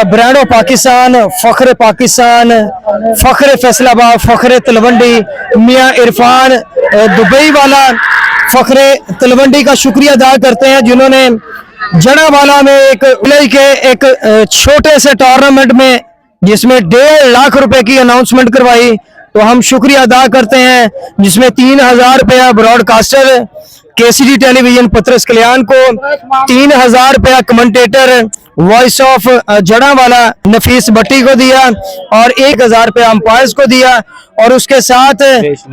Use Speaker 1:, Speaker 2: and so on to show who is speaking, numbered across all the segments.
Speaker 1: Brand of Pakistan, Fakhr Faisalabad, Fakhr Talwandi, Mian Irfan Dubai वाला फख्र तलवंडी का शुक्रिया अदा करते हैं जिन्होंने जड़ावाला में एक छोटे से टूर्नामेंट में जिसमें 1.5 लाख रुपए की अनाउंसमेंट करवाई। तो हम शुक्रिया अदा करते हैं जिसमें 3000 रुपया ब्रॉडकास्टर केसीडी टेलीविजन पत्रस कल्याण को, 3000 रुपया कमेंटेटर वॉइस ऑफ जड़ावाला नफीस भट्टी को दिया और 1000 रुपया अंपायर्स को दिया। और उसके साथ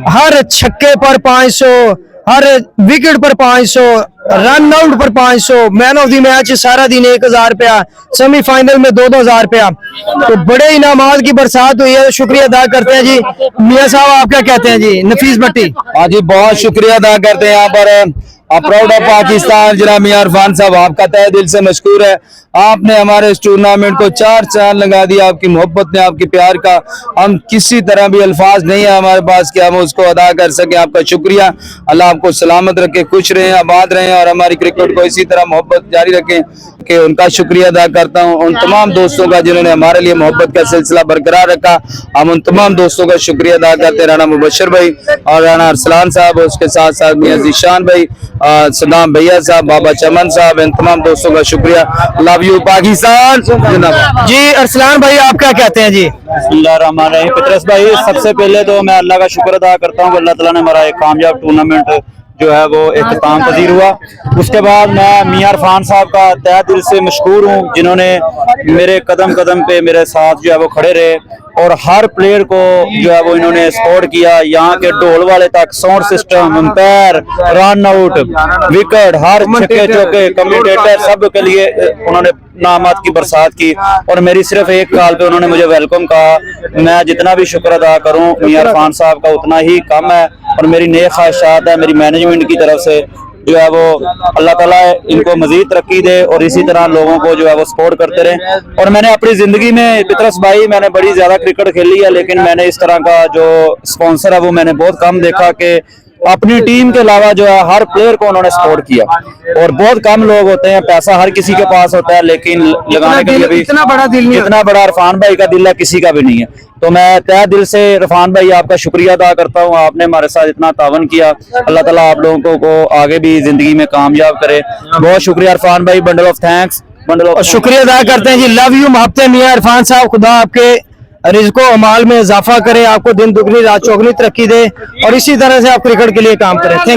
Speaker 1: हर छक्के पर 500, हर विकेट पर 500, रन आउट पर 500, मैन ऑफ द मैच सारा दिन 1000 रुपया, सेमीफाइनल में 2-2000 रुपया। तो बड़े इनामात की बरसात हुई है। शुक्रिया अदा करते हैं जी। मियां साहब आप क्या कहते हैं जी? नफीस भट्टी।
Speaker 2: हाँ जी, बहुत शुक्रिया अदा करते हैं यहाँ पर प्राउड ऑफ पाकिस्तान जनाब मियां इरफान साहब, आपका तहे दिल से मशकूर है। आपने हमारे इस टूर्नामेंट को 4 चांद लगा दिया, आपकी मोहब्बत ने, आपकी प्यार का हम किसी तरह भी अल्फाज नहीं है हमारे पास कि हम उसको अदा कर सके। आपका शुक्रिया। अल्लाह आपको सलामत रखे, खुश रहें, आबाद रहें और हमारी क्रिकेट को इसी तरह मोहब्बत जारी रखें। कि उनका शुक्रिया अदा करता हूँ उन तमाम दोस्तों का जिन्होंने हमारे लिए मोहब्बत का सिलसिला बरकरार रखा। हम उन तमाम दोस्तों का शुक्रिया अदा करते हैं, राना मुबशर भाई और राना अरसलान साहब, उसके साथ साथ मियां जीशान भाई, सदाम भैया साहब, बाबा चमन साहब, इन तमाम दोस्तों का शुक्रिया। Love you Pakistan.
Speaker 1: जी अरसलान भाई आप क्या कहते हैं जी?
Speaker 3: बिस्मिल्लाहिर्रहमानिर्रहीम। पत्रस भाई, सबसे पहले तो मैं अल्लाह का शुक्र अदा करता हूँ कि अल्लाह ताला ने हमारा एक कामयाब टूर्नामेंट जो है वो इख्तिताम पजीर हुआ। उसके बाद मैं मियां इरफान साहब का तहे दिल से मशकूर हूँ जिन्होंने मेरे कदम कदम पे मेरे साथ जो है वो खड़े रहे और हर प्लेयर को जो है वो इन्होंने सपोर्ट किया। यहाँ के ढोल वाले तक, sound system, umpire, run out, wicket, हर छक्के चौके, कमेंटेटर, सब के लिए उन्होंने नामात की बरसात की और मेरी सिर्फ एक कॉल पे उन्होंने मुझे वेलकम कहा। मैं जितना भी शुक्र अदा करूं मियां इरफान साहब का उतना ही कम है और मेरी नेक ख्वाहिशात है मेरी मैनेजमेंट की तरफ से जो है वो अल्लाह ताला इनको मजीद तरक्की दे और इसी तरह लोगों को जो है वो सपोर्ट करते रहे। और मैंने अपनी जिंदगी में पितरस भाई मैंने बड़ी ज्यादा क्रिकेट खेली है, लेकिन मैंने इस तरह का जो स्पॉन्सर है वो मैंने बहुत कम देखा कि अपनी टीम के अलावा जो है हर प्लेयर को उन्होंने सपोर्ट किया। और बहुत कम लोग होते हैं, पैसा हर किसी के पास होता है लेकिन लगाने के लिए भी
Speaker 1: इतना बड़ा दिल नहीं,
Speaker 3: जितना बड़ा इरफान भाई का दिल है किसी का भी नहीं है। तो मैं तहे दिल से इरफान भाई आपका शुक्रिया अदा करता हूँ, आपने हमारे साथ इतना तावन किया। अल्लाह ताला आप लोगों को आगे भी जिंदगी में कामयाब करे। बहुत शुक्रिया इरफान भाई, बंडल ऑफ थैंक्स।
Speaker 1: शुक्रिया अदा करते हैं जी। लव यू, मोहब्बत मियां इरफान साहब। खुदा आपके रिज़्क़ो अमाल में इजाफा करे, आपको दिन दुगनी रात चौगनी तरक्की दे और इसी तरह से आप क्रिकेट के लिए काम करें। थैंक